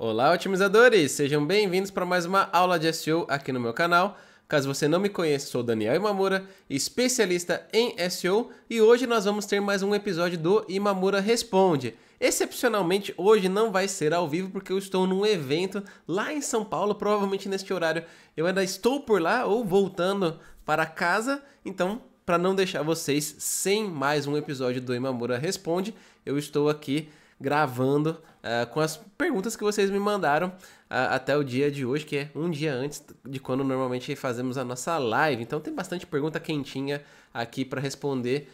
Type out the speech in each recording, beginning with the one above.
Olá, otimizadores! Sejam bem-vindos para mais uma aula de SEO aqui no meu canal. Caso você não me conheça, sou Daniel Imamura, especialista em SEO, e hoje nós vamos ter mais um episódio do Imamura Responde. Excepcionalmente, hoje não vai ser ao vivo porque eu estou num evento lá em São Paulo, provavelmente neste horário eu ainda estou por lá ou voltando para casa, então para não deixar vocês sem mais um episódio do Imamura Responde, eu estou aqui gravando com as perguntas que vocês me mandaram até o dia de hoje, que é um dia antes de quando normalmente fazemos a nossa live. Então tem bastante pergunta quentinha aqui para responder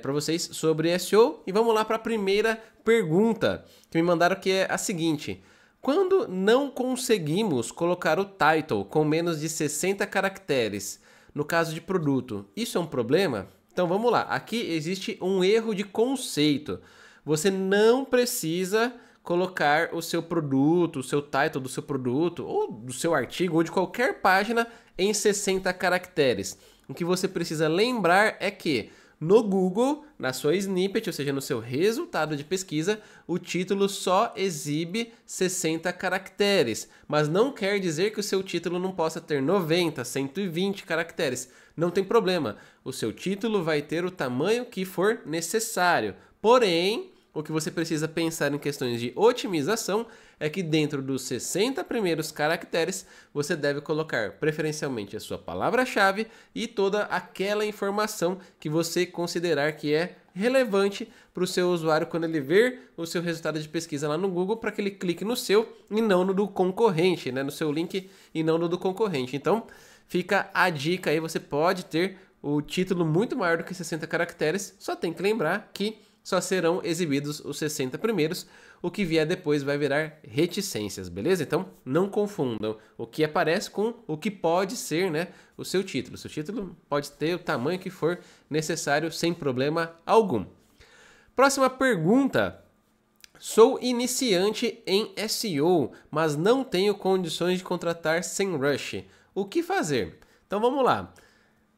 para vocês sobre SEO. E vamos lá para a primeira pergunta que me mandaram, que é a seguinte: quando não conseguimos colocar o title com menos de 60 caracteres, no caso de produto, isso é um problema? Então vamos lá, aqui existe um erro de conceito. Você não precisa colocar o seu produto, o seu title do seu produto, ou do seu artigo, ou de qualquer página em 60 caracteres. O que você precisa lembrar é que no Google, na sua snippet, ou seja, no seu resultado de pesquisa, o título só exibe 60 caracteres. Mas não quer dizer que o seu título não possa ter 90, 120 caracteres. Não tem problema. O seu título vai ter o tamanho que for necessário. Porém, o que você precisa pensar em questões de otimização é que dentro dos 60 primeiros caracteres, você deve colocar preferencialmente a sua palavra-chave e toda aquela informação que você considerar que é relevante para o seu usuário quando ele ver o seu resultado de pesquisa lá no Google, para que ele clique no seu e não no do concorrente, né? No seu link e não no do concorrente. Então, fica a dica aí, você pode ter o título muito maior do que 60 caracteres, só tem que lembrar que só serão exibidos os 60 primeiros, o que vier depois vai virar reticências, beleza? Então, não confundam o que aparece com o que pode ser, né, o seu título. O seu título pode ter o tamanho que for necessário, sem problema algum. Próxima pergunta. Sou iniciante em SEO, mas não tenho condições de contratar SEMrush. O que fazer? Então, vamos lá.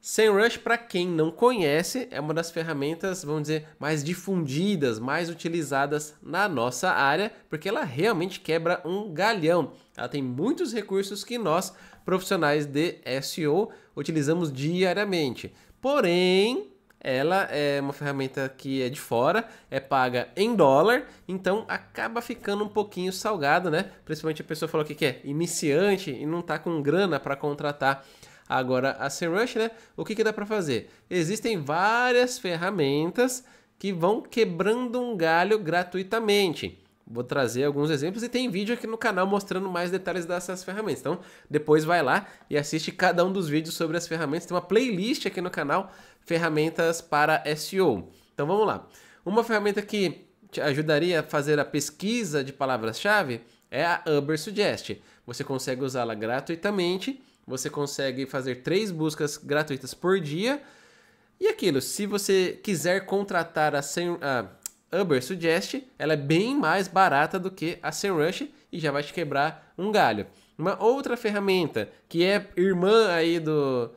SEMrush, para quem não conhece, é uma das ferramentas, vamos dizer, mais difundidas, mais utilizadas na nossa área, porque ela realmente quebra um galhão. Ela tem muitos recursos que nós, profissionais de SEO, utilizamos diariamente. Porém, ela é uma ferramenta que é de fora, é paga em dólar, então acaba ficando um pouquinho salgado, né? Principalmente a pessoa falou que é iniciante e não está com grana para contratar. Agora, a SEMrush, né? O que dá para fazer? Existem várias ferramentas que vão quebrando um galho gratuitamente. Vou trazer alguns exemplos e tem vídeo aqui no canal mostrando mais detalhes dessas ferramentas. Então, depois vai lá e assiste cada um dos vídeos sobre as ferramentas. Tem uma playlist aqui no canal, ferramentas para SEO. Então, vamos lá. Uma ferramenta que te ajudaria a fazer a pesquisa de palavras-chave é a Ubersuggest. Você consegue usá-la gratuitamente. Você consegue fazer 3 buscas gratuitas por dia. E aquilo, se você quiser contratar a Ubersuggest, ela é bem mais barata do que a SEMrush e já vai te quebrar um galho. Uma outra ferramenta que é irmã aí do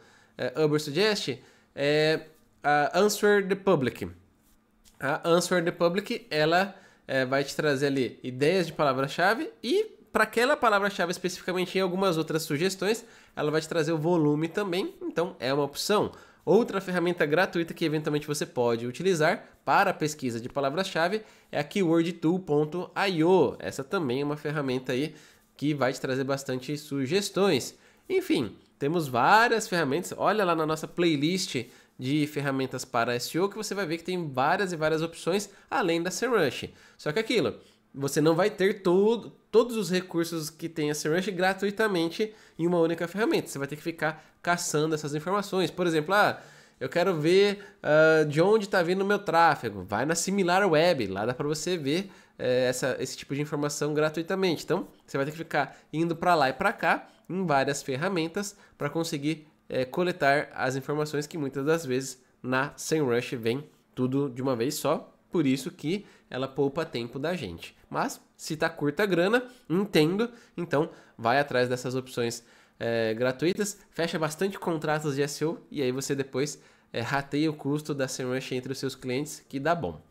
Ubersuggest é a Answer the Public. A Answer the Public, ela vai te trazer ali ideias de palavra-chave e para aquela palavra-chave especificamente, em algumas outras sugestões, ela vai te trazer o volume também, então é uma opção. Outra ferramenta gratuita que eventualmente você pode utilizar para a pesquisa de palavras-chave é a keywordtool.io. Essa também é uma ferramenta aí que vai te trazer bastante sugestões. Enfim, temos várias ferramentas. Olha lá na nossa playlist de ferramentas para SEO que você vai ver que tem várias e várias opções além da SEMrush. Só que aquilo, você não vai ter todos os recursos que tem a SEMrush gratuitamente em uma única ferramenta. Você vai ter que ficar caçando essas informações. Por exemplo, eu quero ver de onde está vindo o meu tráfego. Vai na SimilarWeb, lá dá para você ver esse tipo de informação gratuitamente. Então, você vai ter que ficar indo para lá e para cá em várias ferramentas para conseguir coletar as informações que muitas das vezes na SEMrush vem tudo de uma vez só. Por isso que ela poupa tempo da gente. Mas, se tá curta a grana, entendo, então vai atrás dessas opções gratuitas, fecha bastante contratos de SEO e aí você depois rateia o custo da SEMrush entre os seus clientes, que dá bom.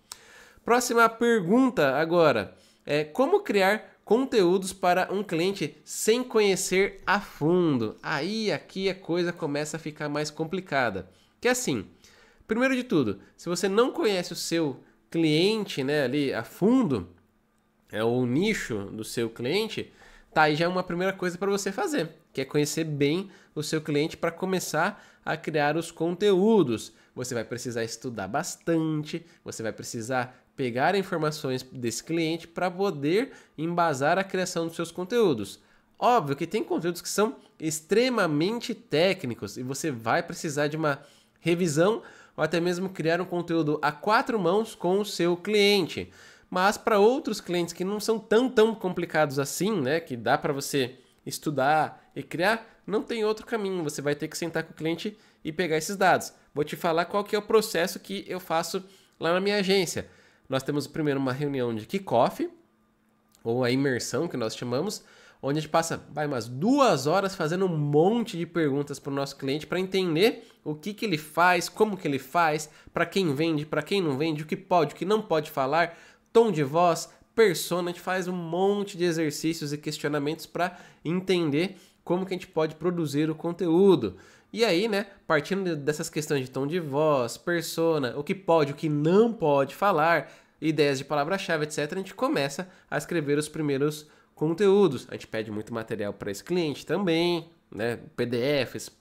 Próxima pergunta agora. Como criar conteúdos para um cliente sem conhecer a fundo. Aí aqui a coisa começa a ficar mais complicada. Que é assim, primeiro de tudo, se você não conhece o seu cliente, né, ali a fundo, o nicho do seu cliente, tá aí já uma primeira coisa para você fazer, que é conhecer bem o seu cliente para começar a criar os conteúdos. Você vai precisar estudar bastante, você vai precisar pegar informações desse cliente para poder embasar a criação dos seus conteúdos. Óbvio que tem conteúdos que são extremamente técnicos e você vai precisar de uma revisão ou até mesmo criar um conteúdo a quatro mãos com o seu cliente. Mas para outros clientes que não são tão complicados assim, né, que dá para você estudar e criar, não tem outro caminho. Você vai ter que sentar com o cliente e pegar esses dados. Vou te falar qual que é o processo que eu faço lá na minha agência. Nós temos primeiro uma reunião de kickoff, ou a imersão que nós chamamos, onde a gente passa umas 2 horas fazendo um monte de perguntas para o nosso cliente para entender o que ele faz, como que ele faz, para quem vende, para quem não vende, o que pode, o que não pode falar, tom de voz, persona. A gente faz um monte de exercícios e questionamentos para entender como que a gente pode produzir o conteúdo. E aí, né, partindo dessas questões de tom de voz, persona, o que pode, o que não pode falar, ideias de palavra-chave, etc., a gente começa a escrever os primeiros conteúdos. A gente pede muito material para esse cliente também, né, PDFs,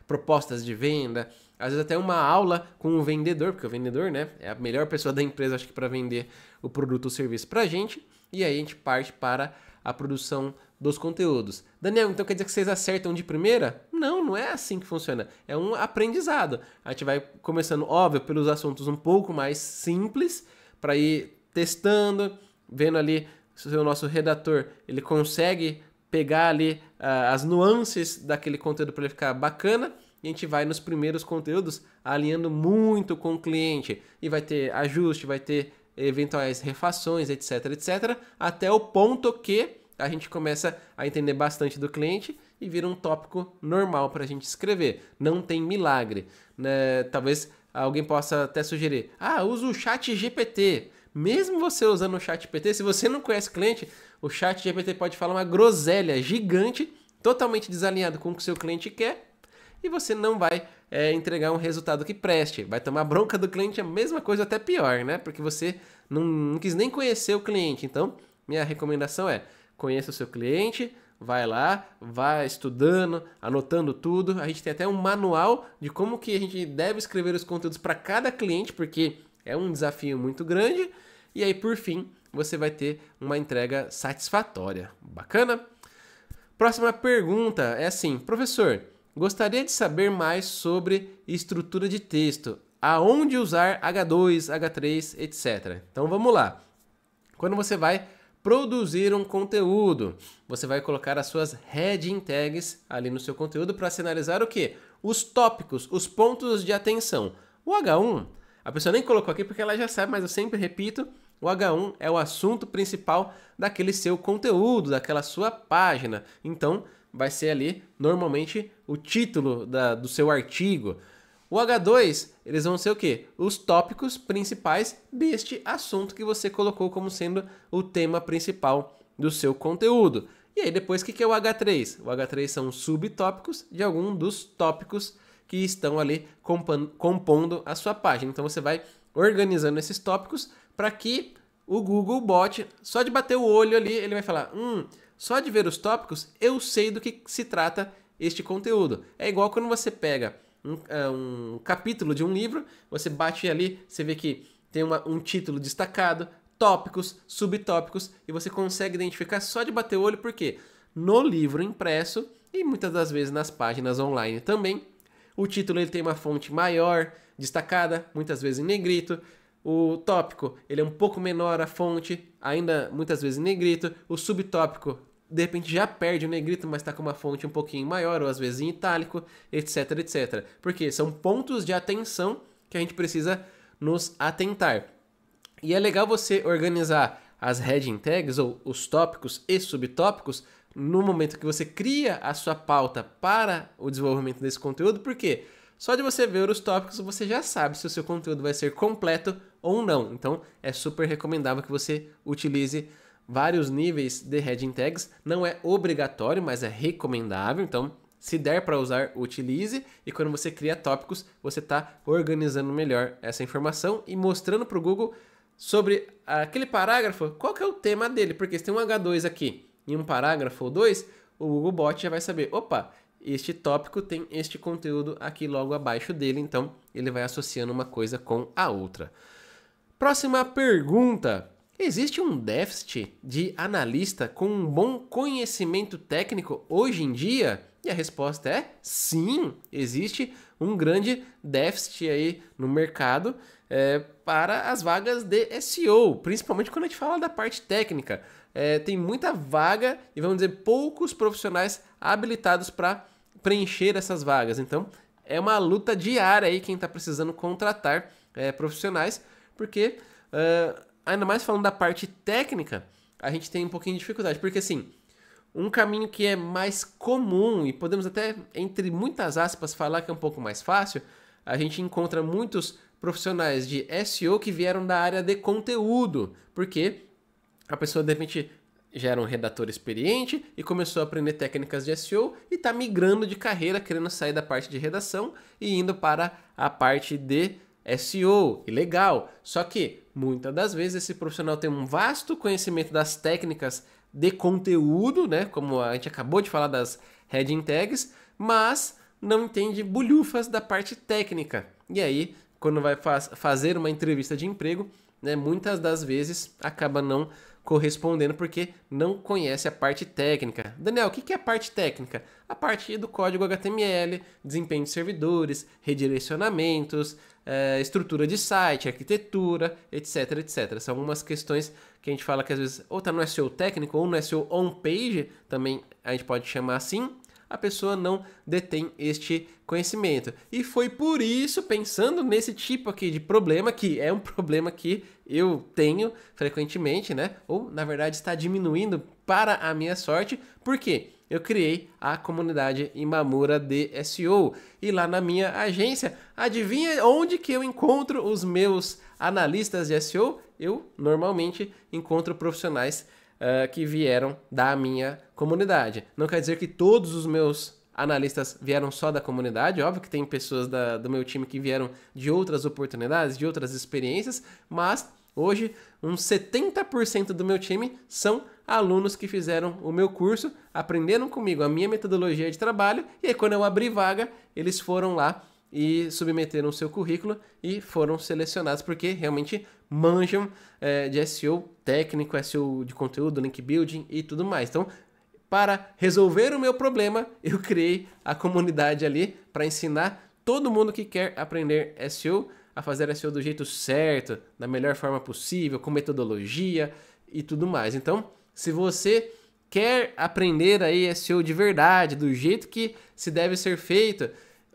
propostas de venda, às vezes até uma aula com o vendedor, porque o vendedor, né, é a melhor pessoa da empresa, acho que, para vender o produto ou serviço para a gente, e aí a gente parte para a produção dos conteúdos. Daniel, então quer dizer que vocês acertam de primeira? Não, não é assim que funciona. É um aprendizado. A gente vai começando, óbvio, pelos assuntos um pouco mais simples, para ir testando, vendo ali se o nosso redator ele consegue pegar ali as nuances daquele conteúdo para ele ficar bacana, e a gente vai nos primeiros conteúdos alinhando muito com o cliente, e vai ter ajuste, vai ter eventuais refações, etc, até o ponto que a gente começa a entender bastante do cliente e vira um tópico normal para a gente escrever. Não tem milagre, né? Talvez alguém possa até sugerir, usa o chat GPT. Mesmo você usando o chat GPT, se você não conhece o cliente, o chat GPT pode falar uma groselha gigante, totalmente desalinhado com o que o seu cliente quer, e você não vai entregar um resultado que preste. Vai tomar bronca do cliente, a mesma coisa, até pior, né? Porque você não quis nem conhecer o cliente. Então, minha recomendação é, conheça o seu cliente, vai lá, vai estudando, anotando tudo. A gente tem até um manual de como que a gente deve escrever os conteúdos para cada cliente, porque é um desafio muito grande. E aí, por fim, você vai ter uma entrega satisfatória. Bacana? Próxima pergunta é assim, professor, gostaria de saber mais sobre estrutura de texto. Aonde usar H2, H3, etc. Então vamos lá. Quando você vai produzir um conteúdo, você vai colocar as suas heading tags ali no seu conteúdo para sinalizar o quê? Os tópicos, os pontos de atenção. O H1, a pessoa nem colocou aqui porque ela já sabe, mas eu sempre repito, o H1 é o assunto principal daquele seu conteúdo, daquela sua página. Então, vai ser ali, normalmente, o título do seu artigo. O H2, eles vão ser o quê? Os tópicos principais deste assunto que você colocou como sendo o tema principal do seu conteúdo. E aí depois, o que é o H3? O H3 são subtópicos de algum dos tópicos que estão ali compondo a sua página. Então você vai organizando esses tópicos para que o Google Bot, só de bater o olho ali, ele vai falar, só de ver os tópicos, eu sei do que se trata este conteúdo. É igual quando você pega um capítulo de um livro, você bate ali, você vê que tem um título destacado, tópicos, subtópicos, e você consegue identificar só de bater o olho, porque no livro impresso, e muitas das vezes nas páginas online também, o título ele tem uma fonte maior, destacada, muitas vezes em negrito. O tópico ele é um pouco menor a fonte, ainda muitas vezes em negrito. O subtópico, de repente, já perde o negrito, mas está com uma fonte um pouquinho maior, ou às vezes em itálico, etc, etc. Porque são pontos de atenção que a gente precisa nos atentar. E é legal você organizar as heading tags, ou os tópicos e subtópicos, no momento que você cria a sua pauta para o desenvolvimento desse conteúdo, porque só de você ver os tópicos você já sabe se o seu conteúdo vai ser completo ou não. Então é super recomendável que você utilize vários níveis de heading tags. Não é obrigatório, mas é recomendável. Então, se der para usar, utilize. E quando você cria tópicos, você está organizando melhor essa informação e mostrando para o Google sobre aquele parágrafo, qual que é o tema dele. Porque se tem um H2 aqui e um parágrafo ou dois, o Googlebot já vai saber, opa, este tópico tem este conteúdo aqui logo abaixo dele. Então, ele vai associando uma coisa com a outra. Próxima pergunta. Existe um déficit de analista com um bom conhecimento técnico hoje em dia? E a resposta é sim, existe um grande déficit aí no mercado para as vagas de SEO, principalmente quando a gente fala da parte técnica. Tem muita vaga e, vamos dizer, poucos profissionais habilitados para preencher essas vagas. Então, é uma luta diária aí quem está precisando contratar profissionais, porque... ainda mais falando da parte técnica, a gente tem um pouquinho de dificuldade. Porque, assim, um caminho que é mais comum, e podemos até, entre muitas aspas, falar que é um pouco mais fácil, a gente encontra muitos profissionais de SEO que vieram da área de conteúdo. Porque a pessoa, de repente, já era um redator experiente e começou a aprender técnicas de SEO e está migrando de carreira, querendo sair da parte de redação e indo para a parte de SEO, e legal. Só que, muitas das vezes, esse profissional tem um vasto conhecimento das técnicas de conteúdo, né? Como a gente acabou de falar das heading tags, mas não entende bulhufas da parte técnica. E aí, quando vai fazer uma entrevista de emprego, né, muitas das vezes acaba não correspondendo porque não conhece a parte técnica. Daniel, o que é a parte técnica? A parte do código HTML, desempenho de servidores, redirecionamentos, estrutura de site, arquitetura, etc, etc. São algumas questões que a gente fala que às vezes ou está no SEO técnico ou no SEO on-page, também a gente pode chamar assim, a pessoa não detém este conhecimento. E foi por isso, pensando nesse tipo aqui de problema, que é um problema que eu tenho frequentemente, né? Ou, na verdade, está diminuindo para a minha sorte. Por quê? Eu criei a comunidade Imamura de SEO. E lá na minha agência, adivinha onde que eu encontro os meus analistas de SEO? Eu, normalmente, encontro profissionais que vieram da minha comunidade. Não quer dizer que todos os meus analistas vieram só da comunidade, óbvio que tem pessoas do meu time que vieram de outras oportunidades, de outras experiências, mas hoje uns 70% do meu time são alunos que fizeram o meu curso, aprenderam comigo a minha metodologia de trabalho, e aí quando eu abri vaga, eles foram lá e submeteram o seu currículo e foram selecionados porque realmente manjam de SEO técnico, SEO de conteúdo, link building e tudo mais. Então, para resolver o meu problema, eu criei a comunidade ali para ensinar todo mundo que quer aprender SEO a fazer SEO do jeito certo, da melhor forma possível, com metodologia e tudo mais. Então, se você quer aprender aí SEO de verdade, do jeito que se deve ser feito,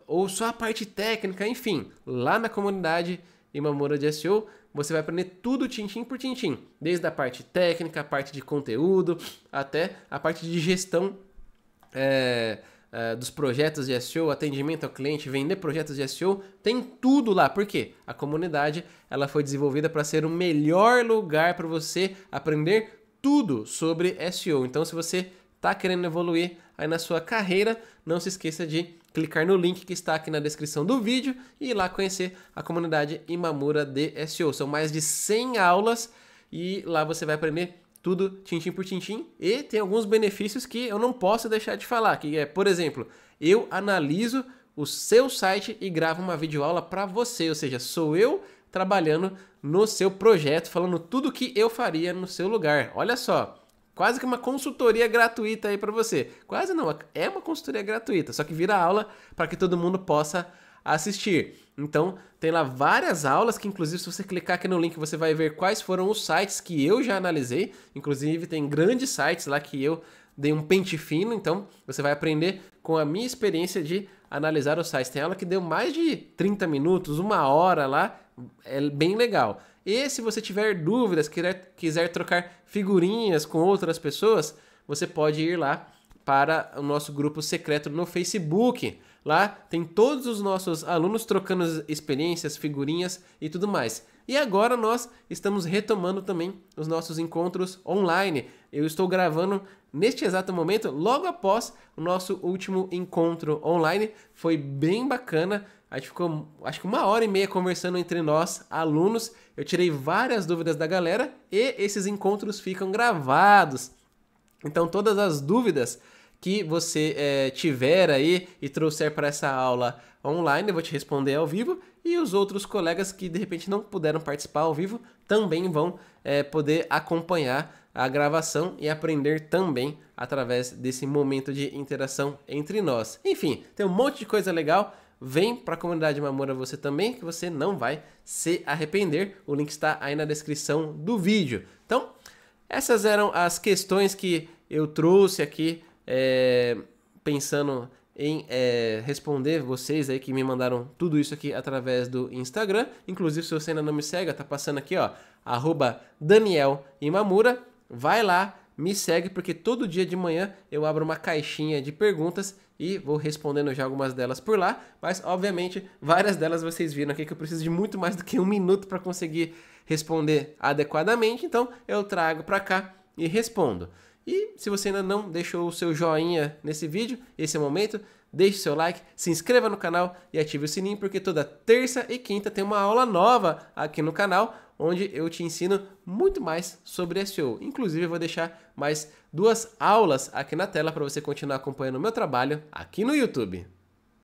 ou só a parte técnica, enfim, lá na comunidade Imamura de SEO, você vai aprender tudo tintim por tintim, desde a parte técnica, a parte de conteúdo, até a parte de gestão dos projetos de SEO, atendimento ao cliente, vender projetos de SEO, tem tudo lá. Por quê? A comunidade ela foi desenvolvida para ser o melhor lugar para você aprender tudo sobre SEO. Então, se você está querendo evoluir aí na sua carreira, não se esqueça de clicar no link que está aqui na descrição do vídeo e ir lá conhecer a comunidade Imamura de SEO. São mais de 100 aulas e lá você vai aprender tudo tintim por tintim e tem alguns benefícios que eu não posso deixar de falar, que é, por exemplo, eu analiso o seu site e gravo uma videoaula para você, ou seja, sou eu trabalhando no seu projeto, falando tudo que eu faria no seu lugar. Olha só, quase que uma consultoria gratuita aí para você. Quase não, é uma consultoria gratuita, só que vira aula para que todo mundo possa assistir. Então, tem lá várias aulas que, inclusive, se você clicar aqui no link, você vai ver quais foram os sites que eu já analisei. Inclusive, tem grandes sites lá que eu dei um pente fino. Então, você vai aprender com a minha experiência de analisar os sites. Tem aula que deu mais de 30 minutos, 1 hora lá. É bem legal. E se você tiver dúvidas, quiser trocar figurinhas com outras pessoas, você pode ir lá para o nosso grupo secreto no Facebook. Lá tem todos os nossos alunos trocando experiências, figurinhas e tudo mais. E agora nós estamos retomando também os nossos encontros online. Eu estou gravando neste exato momento, logo após o nosso último encontro online. Foi bem bacana. A gente ficou, acho que 1h30 conversando entre nós, alunos. Eu tirei várias dúvidas da galera e esses encontros ficam gravados. Então, todas as dúvidas que você tiver aí e trouxer para essa aula online, eu vou te responder ao vivo. E os outros colegas que de repente não puderam participar ao vivo também vão poder acompanhar a gravação e aprender também através desse momento de interação entre nós. Enfim, tem um monte de coisa legal. Vem para a comunidade Mamura você também, que você não vai se arrepender. O link está aí na descrição do vídeo. Então, essas eram as questões que eu trouxe aqui, pensando em responder vocês aí que me mandaram tudo isso aqui através do Instagram. Inclusive, se você ainda não me segue, tá passando aqui, ó, @DanielImamura. Vai lá, me segue, porque todo dia de manhã eu abro uma caixinha de perguntas e vou respondendo já algumas delas por lá. Mas, obviamente, várias delas vocês viram aqui que eu preciso de muito mais do que 1 minuto para conseguir responder adequadamente. Então, eu trago para cá e respondo. E se você ainda não deixou o seu joinha nesse vídeo, esse é o momento. Deixe seu like, se inscreva no canal e ative o sininho, porque toda terça e quinta tem uma aula nova aqui no canal, onde eu te ensino muito mais sobre SEO. Inclusive, eu vou deixar mais 2 aulas aqui na tela para você continuar acompanhando o meu trabalho aqui no YouTube.